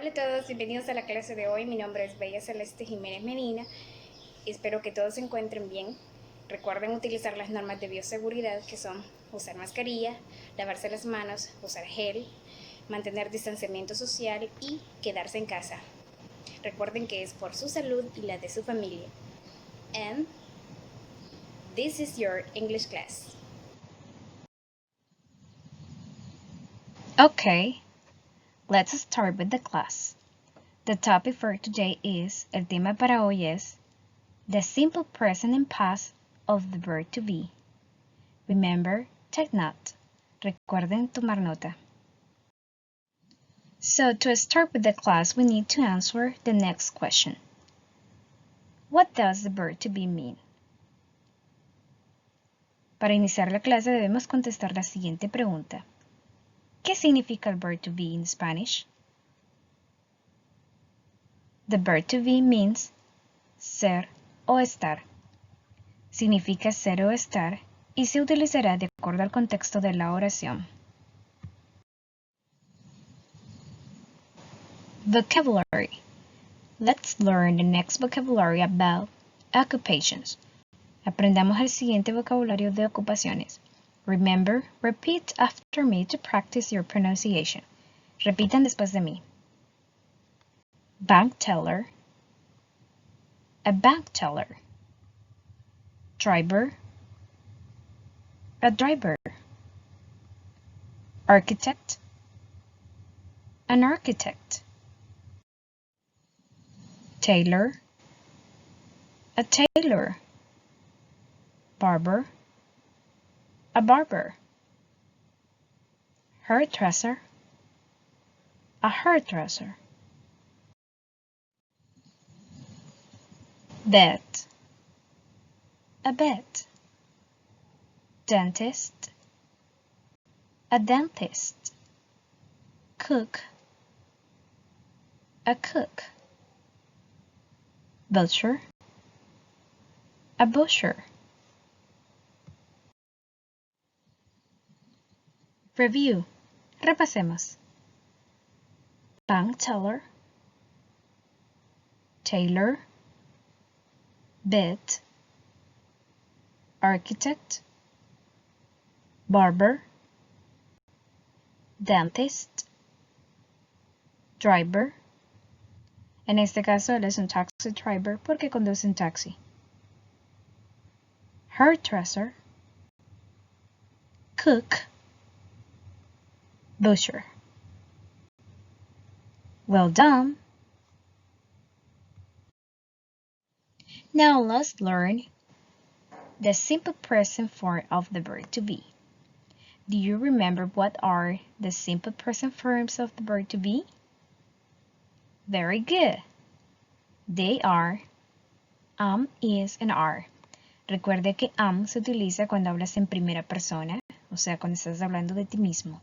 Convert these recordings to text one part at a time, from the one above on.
Hola a todos, bienvenidos a la clase de hoy. Mi nombre es Bella Celeste Jiménez Medina. Espero que todos se encuentren bien. Recuerden utilizar las normas de bioseguridad que son usar mascarilla, lavarse las manos, usar gel, mantener distanciamiento social y quedarse en casa. Recuerden que es por su salud y la de su familia. And this is your English class. Okay, let's start with the class. The topic for today is, el tema para hoy es, the simple present and past of the verb to be. Remember, take note. Recuerden tomar nota. So to start with the class, we need to answer the next question. What does the verb to be mean? Para iniciar la clase debemos contestar la siguiente pregunta. ¿Qué significa el verb to be in Spanish? The verb to be means ser o estar. Significa ser o estar y se utilizará de acuerdo al contexto de la oración. Vocabulary. Let's learn the next vocabulary about occupations. Aprendamos el siguiente vocabulario de ocupaciones. Remember, repeat after me to practice your pronunciation. Repitan después de mí. Bank teller, a bank teller. Driver, a driver. Architect, an architect. Tailor, a tailor. Barber, a barber. Hairdresser, a hairdresser. Vet, a vet. Dentist, a dentist. Cook, a cook. Butcher, a butcher. Review. Repasemos. Bank teller, tailor, vet, architect, barber, dentist, driver. En este caso él es un taxi driver porque conduce un taxi. Hairdresser, cook, butcher. Well done! Now let's learn the simple present form of the verb to be. Do you remember what are the simple present forms of the verb to be? Very good. They are am, is, and are. Recuerde que am se utiliza cuando hablas en primera persona, o sea, cuando estás hablando de ti mismo.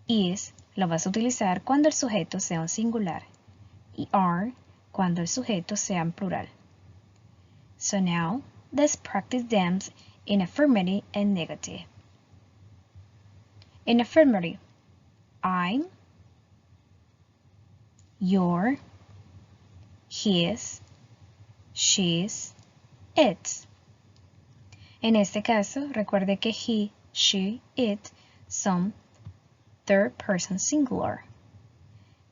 Is lo vas a utilizar cuando el sujeto sea un singular y are cuando el sujeto sea en plural. So now, let's practice them in affirmative and negative. In affirmative, I'm, your, his, she's, it's. En este caso, recuerde que he, she, it son third person singular.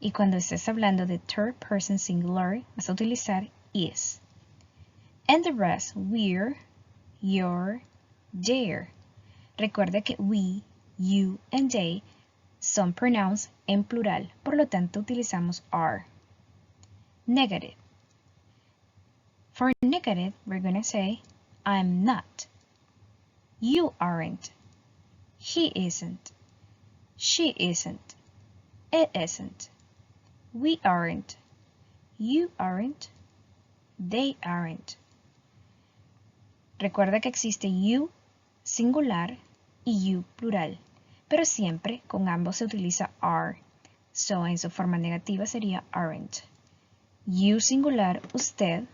Y cuando estés hablando de third person singular, vas a utilizar is. And the rest, we're, you're, they're. Recuerde que we, you, and they son pronouns en plural, por lo tanto utilizamos are. Negative. For negative, we're going to say, I'm not. You aren't. He isn't. She isn't. It isn't. We aren't. You aren't. They aren't. Recuerda que existe you singular y you plural, pero siempre con ambos se utiliza are. So en su forma negativa sería aren't. You singular, usted.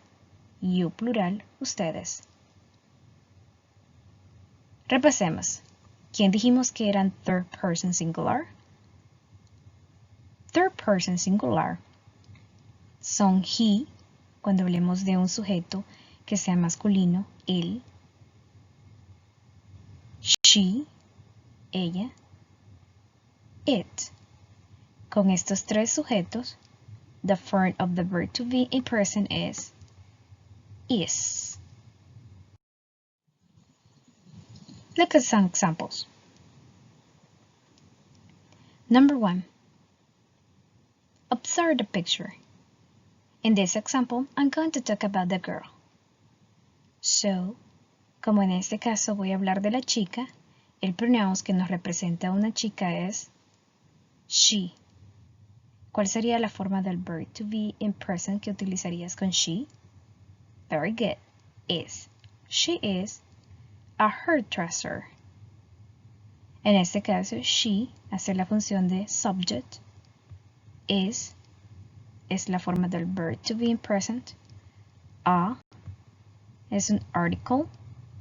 You plural, ustedes. Repasemos. ¿Quién dijimos que eran third person singular? third person singular son he, cuando hablemos de un sujeto que sea masculino, él, she, ella, it. Con estos tres sujetos, the form of the verb to be in present is. Look at some examples. Number 1. Observe the picture. In this example, I'm going to talk about the girl. So, como en este caso voy a hablar de la chica, el pronoun que nos representa a una chica es she. ¿Cuál sería la forma del verb to be in present que utilizarías con she? Very good. Is. She is a hairdresser. En este caso, she hace la función de subject. Is la forma del verb to be in present. A es un article.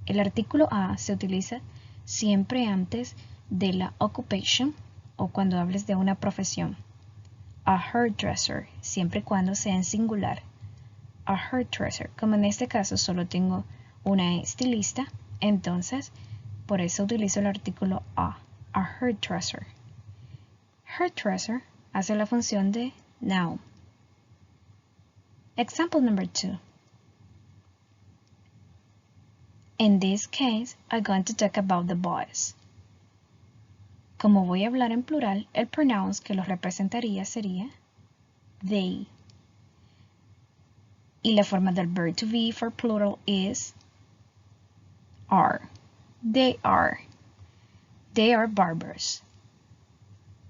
El artículo a se utiliza siempre antes de la occupation o cuando hables de una profesión. A hairdresser, siempre y cuando sea en singular. A hairdresser, como en este caso solo tengo una estilista, entonces por eso utilizo el artículo a hairdresser. Hairdresser hace la función de noun. Example number 2. In this case, I'm going to talk about the boys. Como voy a hablar en plural, el pronoun que los representaría sería they. Y la forma del verb to be for plural is are. They are. They are barbers.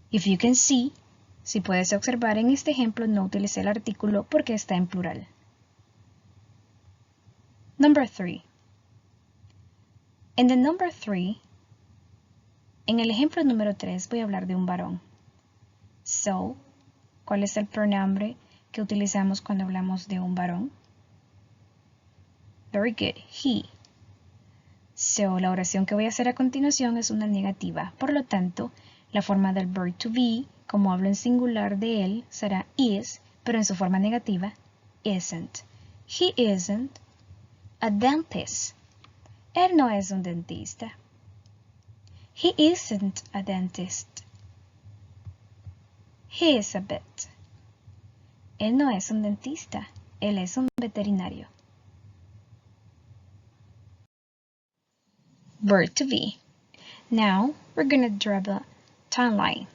If you can see, si puedes observar en este ejemplo, no utilicé el artículo porque está en plural. Number 3. En the number 3, en el ejemplo número 3 voy a hablar de un varón. So, ¿cuál es el pronombre que utilizamos cuando hablamos de un varón? Very good, he. So, la oración que voy a hacer a continuación es una negativa. Por lo tanto, la forma del verb to be, como hablo en singular de él, será is, pero en su forma negativa, isn't. He isn't a dentist. Él no es un dentista. He isn't a dentist. He is a vet. Él no es un dentista. Él es un veterinario. Verb to be. Now, we're going to draw a timeline.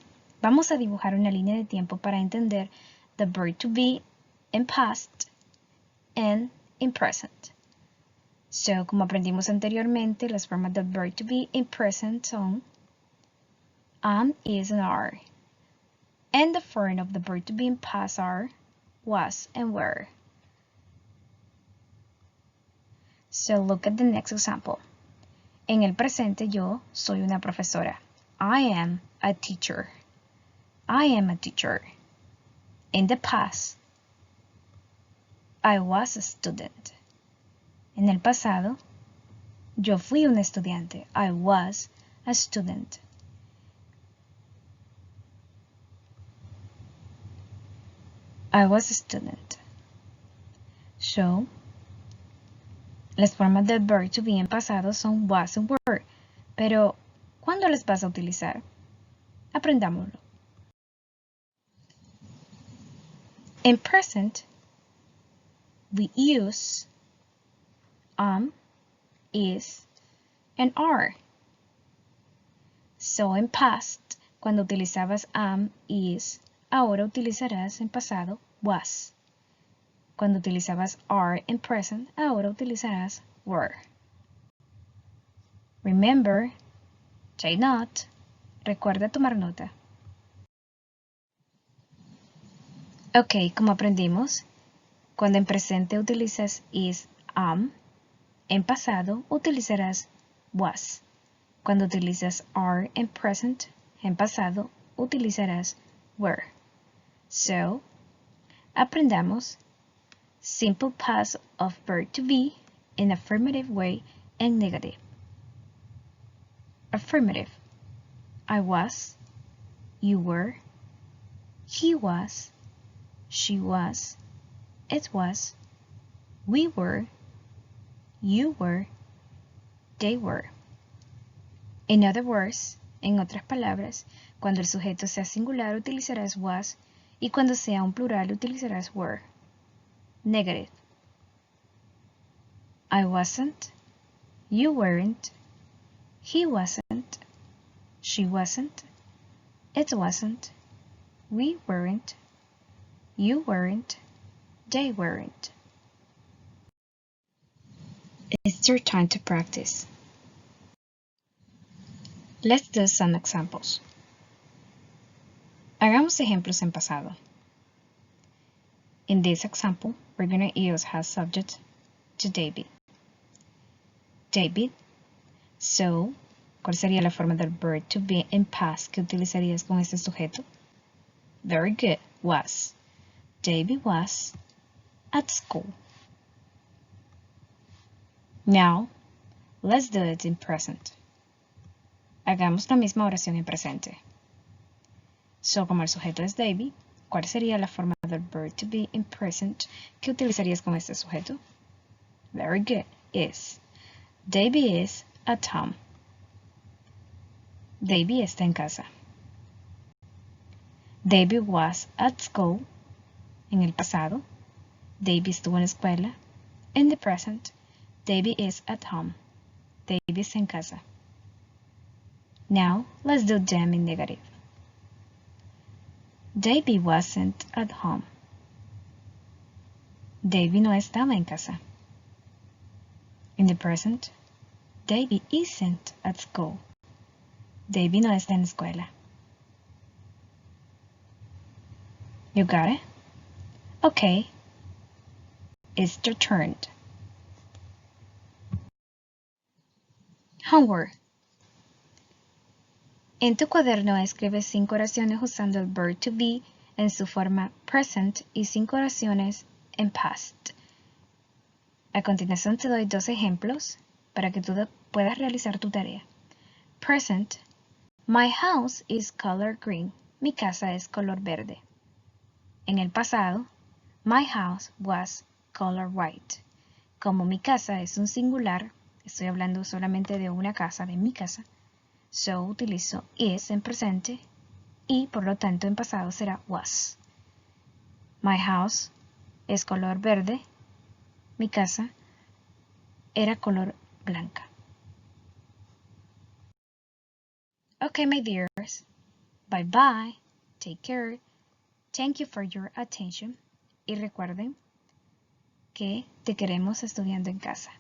Vamos a dibujar una línea de tiempo para entender the verb to be in past and in present. So, como aprendimos anteriormente, las formas del verb to be in present son am, is, and are. And the form of the verb to be in past are was and were. So, look at the next example. En el presente yo soy una profesora. I am a teacher. I am a teacher. In the past, I was a student. En el pasado, yo fui un estudiante. I was a student. I was a student. So, las formas del verb to be en pasado son was and were. Pero, ¿cuándo las vas a utilizar? Aprendámoslo. In present, we use is, and are. So, en past, cuando utilizabas is, ahora utilizarás en pasado was. Cuando utilizabas are en present, ahora utilizarás were. Remember, take note. Recuerda tomar nota. Ok, como aprendimos, cuando en presente utilizas is, en pasado utilizarás was. Cuando utilizas are en present, en pasado utilizarás were. So, aprendamos simple past of verb to be in affirmative way and negative. Affirmative. I was, you were, he was, she was, it was, we were, you were, they were. In other words, en otras palabras, cuando el sujeto sea singular utilizarás was y cuando sea un plural utilizarás were. Negative. I wasn't, you weren't, he wasn't, she wasn't, it wasn't, we weren't, you weren't, they weren't. It's your time to practice. Let's do some examples. Hagamos ejemplos en pasado. In this example, we're going to use has subject to David. David. So, ¿cuál sería la forma del verb to be en past que utilizarías con este sujeto? Very good. Was. David was at school. Now, let's do it in present. Hagamos la misma oración en presente. So, como el sujeto es David, ¿cuál sería la forma del verb to be in present que utilizarías con este sujeto? Very good. Is. David is at home. David está en casa. David was at school. En el pasado. David estuvo en la escuela. In the present. David is at home. David está en casa. Now, let's do them in negative. David wasn't at home. David no estaba en casa. In the present, David isn't at school. David no está en la escuela. You got it? Okay. It's your turn. Homework. En tu cuaderno escribes 5 oraciones usando el verb to be en su forma present y 5 oraciones en past. A continuación te doy 2 ejemplos para que tú puedas realizar tu tarea. Present. My house is color green. Mi casa es color verde. En el pasado, my house was color white. Como mi casa es un singular, estoy hablando solamente de una casa, de mi casa, so utilizo is en presente y por lo tanto en pasado será was. My house es color verde. Mi casa era color blanca. Okay, my dears. Bye bye. Take care. Thank you for your attention. Y recuerden que te queremos estudiando en casa.